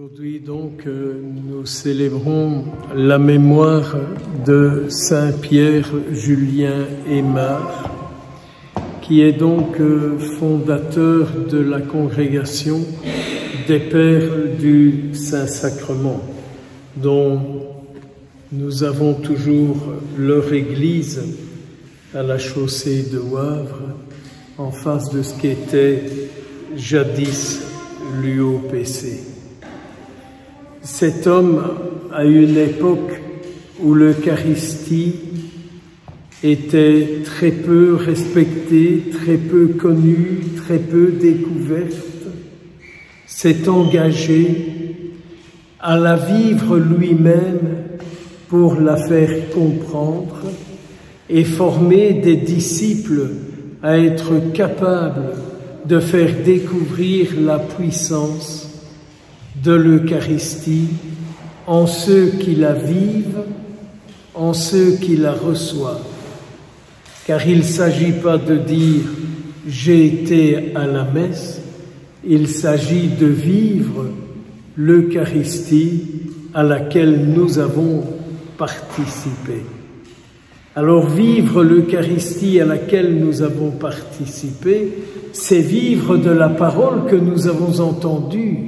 Aujourd'hui donc nous célébrons la mémoire de Saint Pierre Julien Aymar, qui est donc fondateur de la congrégation des Pères du Saint-Sacrement, dont nous avons toujours leur église à la chaussée de Wavre, en face de ce qu'était jadis l'UOPC. Cet homme, à une époque où l'Eucharistie était très peu respectée, très peu connue, très peu découverte, s'est engagé à la vivre lui-même pour la faire comprendre et former des disciples à être capables de faire découvrir la puissance de l'Eucharistie en ceux qui la vivent, en ceux qui la reçoivent. Car il ne s'agit pas de dire « j'ai été à la messe », il s'agit de vivre l'Eucharistie à laquelle nous avons participé. Alors vivre l'Eucharistie à laquelle nous avons participé, c'est vivre de la parole que nous avons entendue.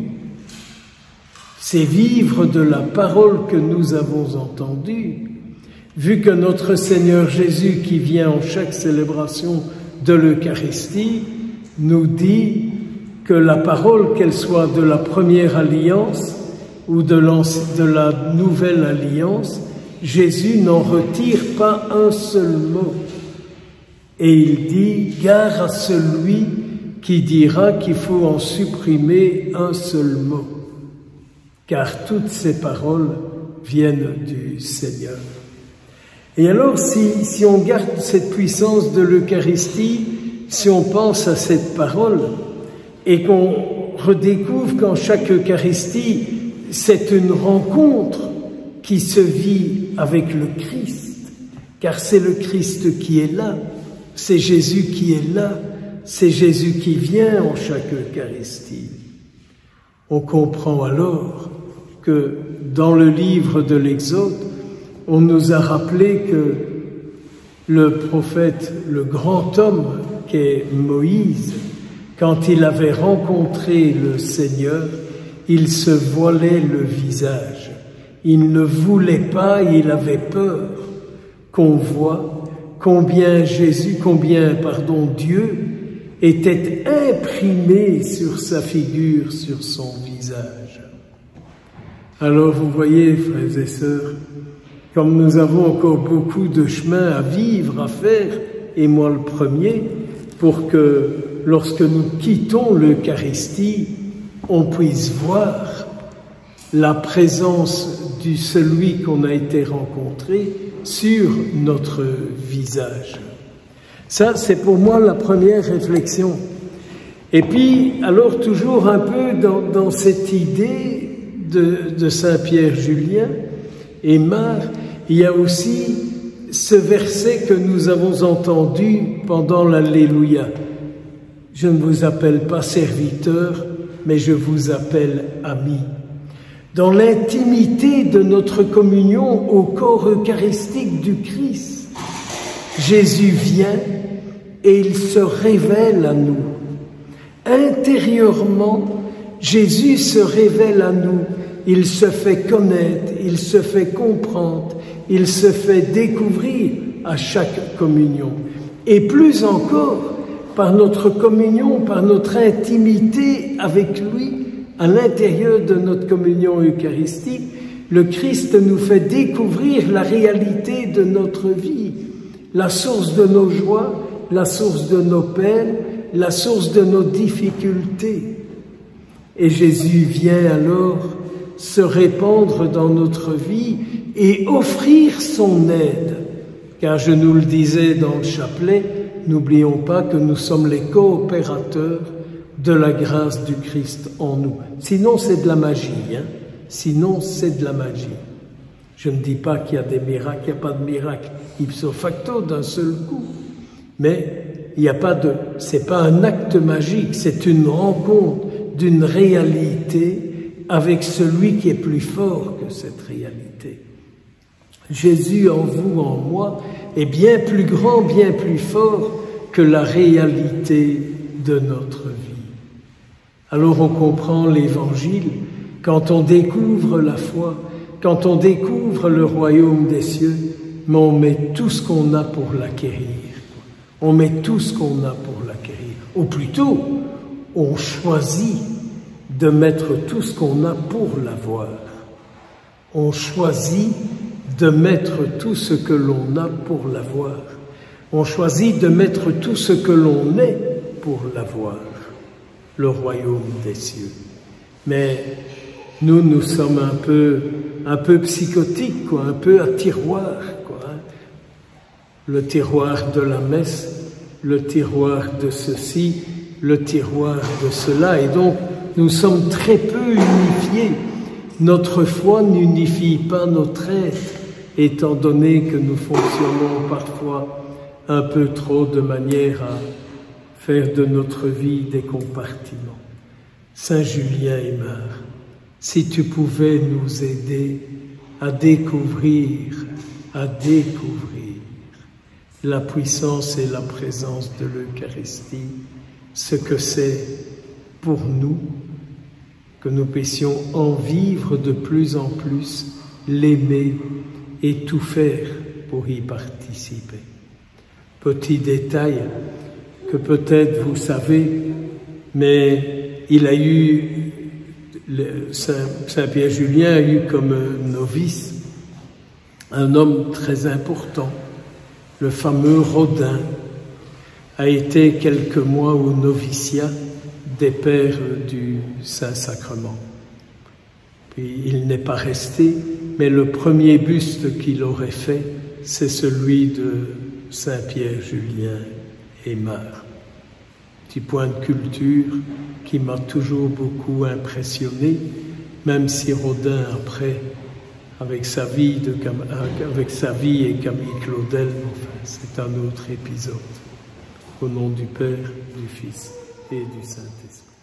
C'est vivre de la parole que nous avons entendue. Vu que notre Seigneur Jésus, qui vient en chaque célébration de l'Eucharistie, nous dit que la parole, qu'elle soit de la première alliance ou de la nouvelle alliance, Jésus n'en retire pas un seul mot. Et il dit « Gare à celui qui dira qu'il faut en supprimer un seul mot. » Car toutes ces paroles viennent du Seigneur. Et alors, si on garde cette puissance de l'Eucharistie, si on pense à cette parole, et qu'on redécouvre qu'en chaque Eucharistie, c'est une rencontre qui se vit avec le Christ, car c'est le Christ qui est là, c'est Jésus qui est là, c'est Jésus qui vient en chaque Eucharistie. On comprend alors que dans le livre de l'Exode, on nous a rappelé que le prophète, le grand homme qu'est Moïse, quand il avait rencontré le Seigneur, il se voilait le visage. Il ne voulait pas, il avait peur qu'on voit combien Dieu était imprimé sur sa figure, sur son visage. Alors vous voyez, frères et sœurs, comme nous avons encore beaucoup de chemin à vivre, à faire, et moi le premier, pour que lorsque nous quittons l'Eucharistie, on puisse voir la présence de celui qu'on a été rencontré sur notre visage. Ça, c'est pour moi la première réflexion. Et puis, alors toujours un peu dans cette idée de Saint Pierre Julien Aymar, il y a aussi ce verset que nous avons entendu pendant l'Alléluia. Je ne vous appelle pas serviteur, mais je vous appelle ami. Dans l'intimité de notre communion au corps eucharistique du Christ, Jésus vient et il se révèle à nous. Intérieurement, Jésus se révèle à nous. Il se fait connaître, il se fait comprendre, il se fait découvrir à chaque communion. Et plus encore, par notre communion, par notre intimité avec lui, à l'intérieur de notre communion eucharistique, le Christ nous fait découvrir la réalité de notre vie, la source de nos joies, la source de nos peines, la source de nos difficultés. Et Jésus vient alors se répandre dans notre vie et offrir son aide. Car je nous le disais dans le chapelet, n'oublions pas que nous sommes les coopérateurs de la grâce du Christ en nous. Sinon, c'est de la magie. Sinon, c'est de la magie. Je ne dis pas qu'il y a des miracles, il n'y a pas de miracle ipso facto d'un seul coup. Mais il n'y a pas c'est pas un acte magique, c'est une rencontre d'une réalité avec celui qui est plus fort que cette réalité. Jésus en vous, en moi, est bien plus grand, bien plus fort que la réalité de notre vie. Alors on comprend l'Évangile quand on découvre la foi, quand on découvre le royaume des cieux, mais on met tout ce qu'on a pour l'acquérir. On met tout ce qu'on a pour l'acquérir. Ou plutôt, on choisit de mettre tout ce qu'on a pour l'avoir. On choisit de mettre tout ce que l'on a pour l'avoir. On choisit de mettre tout ce que l'on est pour l'avoir. Le royaume des cieux. Mais nous sommes un peu psychotiques, quoi, un peu à tiroir, quoi. Le tiroir de la messe, le tiroir de ceci, le tiroir de cela. Et donc, nous sommes très peu unifiés. Notre foi n'unifie pas notre être, étant donné que nous fonctionnons parfois un peu trop de manière à faire de notre vie des compartiments. Saint Julien Aymar, si tu pouvais nous aider à découvrir la puissance et la présence de l'Eucharistie, ce que c'est pour nous, que nous puissions en vivre de plus en plus, l'aimer et tout faire pour y participer. Petit détail que peut-être vous savez, mais il a eu, Saint Pierre Julien a eu comme novice un homme très important, le fameux Rodin, a été quelques mois au noviciat des pères du Saint-Sacrement. Puis il n'est pas resté, mais le premier buste qu'il aurait fait, c'est celui de Saint Pierre Julien Aymar. Petit point de culture qui m'a toujours beaucoup impressionné, même si Rodin, après, avec sa vie et Camille Claudel, enfin, c'est un autre épisode. Au nom du Père, du Fils et du Saint-Esprit.